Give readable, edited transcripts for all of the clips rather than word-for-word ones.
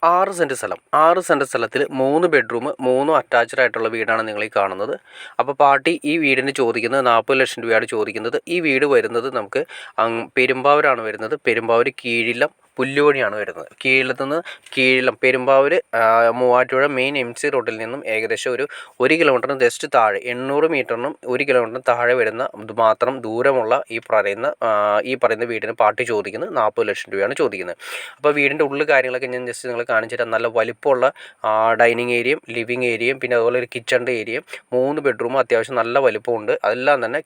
6 cent സ്ഥലത്തിൽ 3 bedroom 3 attached ആയിട്ടുള്ള വീടാണ് നിങ്ങൾ ഈ കാണുന്നത്. അപ്പോൾ പാർട്ടി ഈ വീടിന് ചോദിക്കുന്നത് 40 ലക്ഷം രൂപയാണ് ചോദിക്കുന്നത്. ഈ വീട് വരുന്നത് നമുക്ക് പെരുമ്പാവൂരാണ് വരുന്നത്. പെരുമ്പാവൂർ കീഴിലം പുല്ലുവഴിയാണ് വരുന്നത്. കീഴിലം പെരുമ്പാവൂർ മൂവാറ്റുപുഴ മെയിൻ MC റോഡിൽ നിന്നും ഏകദേശം ഒരു 1 കിലോമീറ്ററിന് ജസ്റ്റ് താഴെ 800 മീറ്ററിനും 1 കിലോമീറ്ററിന് താഴെ വരുന്ന മാത്രം ദൂരമുള്ള ഈ പറയുന്ന വീടിന് പാർട്ടി ചോദിക്കുന്നത് 40 ലക്ഷം രൂപയാണ് ചോദിക്കുന്നത്. അപ്പോൾ വീടിൻ്റെ ഉള്ളിൽ കാര്യങ്ങളൊക്കെ ഞാൻ ജസ്റ്റ് നിങ്ങൾ കാണിച്ചു തരാം. നല്ല വലിപ്പമുള്ള ഡൈനിങ് ഏരിയയും ലിവിങ് ഏരിയയും പിന്നെ അതുപോലെ ഒരു കിച്ചണിൻ്റെ ഏരിയയും 3 ബെഡ്റൂമും അത്യാവശ്യം നല്ല വലിപ്പമുണ്ട്. അതെല്ലാം തന്നെ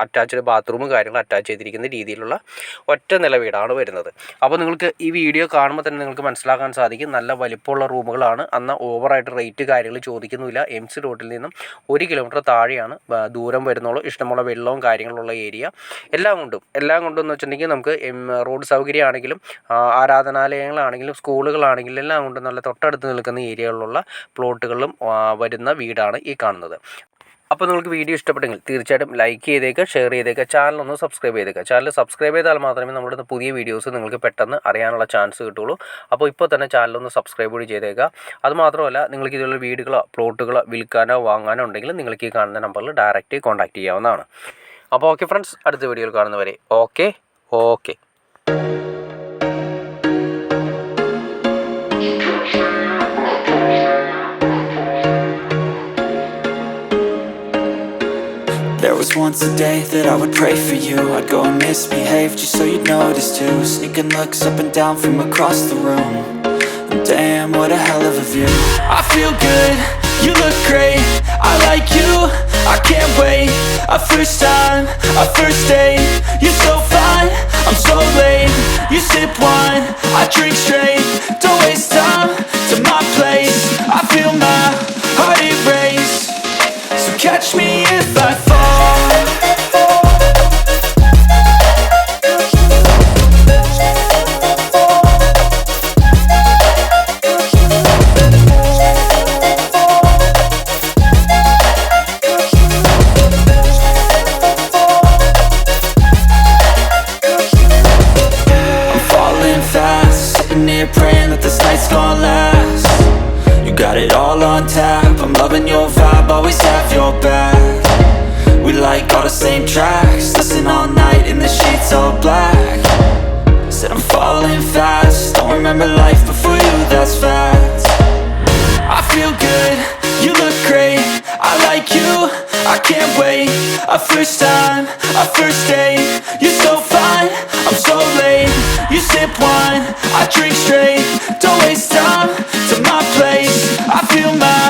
അറ്റാച്ച്ഡ് ബാത്റൂമും കാര്യങ്ങളും അറ്റാച്ച് ചെയ്തിരിക്കുന്ന രീതിയിലുള്ള ഒറ്റ നില വീടാണ് വരുന്നത്. അപ്പോൾ നിങ്ങൾക്ക് ഈ വീഡിയോ കാണുമ്പോൾ തന്നെ നിങ്ങൾക്ക് മനസ്സിലാക്കാൻ സാധിക്കും നല്ല വലിപ്പമുള്ള റൂമുകളാണ്. എന്നാൽ ഓവറായിട്ട് റേറ്റ് കാര്യങ്ങൾ ചോദിക്കുന്നില്ല. MC റോഡിൽ നിന്നും 1 കിലോമീറ്റർ താഴെയാണ് ദൂരം വരുന്നുള്ളൂ. ഇഷ്ടമുള്ള വെള്ളവും കാര്യങ്ങളുള്ള ഏരിയ എല്ലാം കൊണ്ടും എന്ന് വെച്ചിട്ടുണ്ടെങ്കിൽ നമുക്ക് റോഡ് സൗകര്യമാണെങ്കിലും ആരാധനാലയങ്ങളാണെങ്കിലും സ്കൂളുകളാണെങ്കിലും എല്ലാം കൊണ്ടും നല്ല തൊട്ടടുത്ത് നിൽക്കുന്ന ഏരിയകളിലുള്ള പ്ലോട്ടുകളിലും വരുന്ന വീടാണ് ഈ കാണുന്നത്. അപ്പോൾ നിങ്ങൾക്ക് വീഡിയോ ഇഷ്ടപ്പെട്ടെങ്കിൽ തീർച്ചയായിട്ടും ലൈക്ക് ചെയ്തേക്കുക, ഷെയർ ചെയ്തേക്കുക, ചാനലൊന്ന് സബ്സ്ക്രൈബ് ചെയ്തേക്കുക. ചാനൽ സബ്സ്ക്രൈബ് ചെയ്താൽ മാത്രമേ നമ്മുടെ പുതിയ വീഡിയോസ് നിങ്ങൾക്ക് പെട്ടെന്ന് അറിയാനുള്ള ചാൻസ് കിട്ടുള്ളൂ. അപ്പോൾ ഇപ്പോൾ തന്നെ ചാനലൊന്ന് സബ്സ്ക്രൈബ് കൂടി ചെയ്തേക്കുക. അതുമാത്രമല്ല നിങ്ങൾക്ക് ഇതുള്ള വീടുകളോ പ്ലോട്ടുകളോ വിൽക്കാനോ വാങ്ങാനോ ഉണ്ടെങ്കിൽ നിങ്ങൾക്ക് ഈ കാണുന്ന നമ്പറിൽ ഡയറക്റ്റ് കോൺടാക്ട് ചെയ്യാവുന്നതാണ്. അപ്പോൾ ഓക്കെ ഫ്രണ്ട്സ്, അടുത്ത വീഡിയോയിൽ കാണുന്നവരെ okay. There was once a day that I would pray for you. I'd go and misbehave just so you'd notice too. Sneaking looks up and down from across the room. And damn, what a hell of a view. I feel good, you look great, I like you, I can't wait. A first time, a first date. You're so fine, I'm so late. You sip wine, I drink straight. Don't waste time to my place. I feel my heart erase. So catch me if I fall. Praying that this night's gonna last. You got it all on tap, I'm loving your vibe, always have your back. We like all the same tracks, listen all night in the sheets all black. Said I'm falling fast, don't remember life before you, that's fact. I feel good, you look great, I like you, I can't wait. A first time, a first date. You're so fine, I'm so late. You sip wine, I drink straight. Don't waste time to my place. I feel my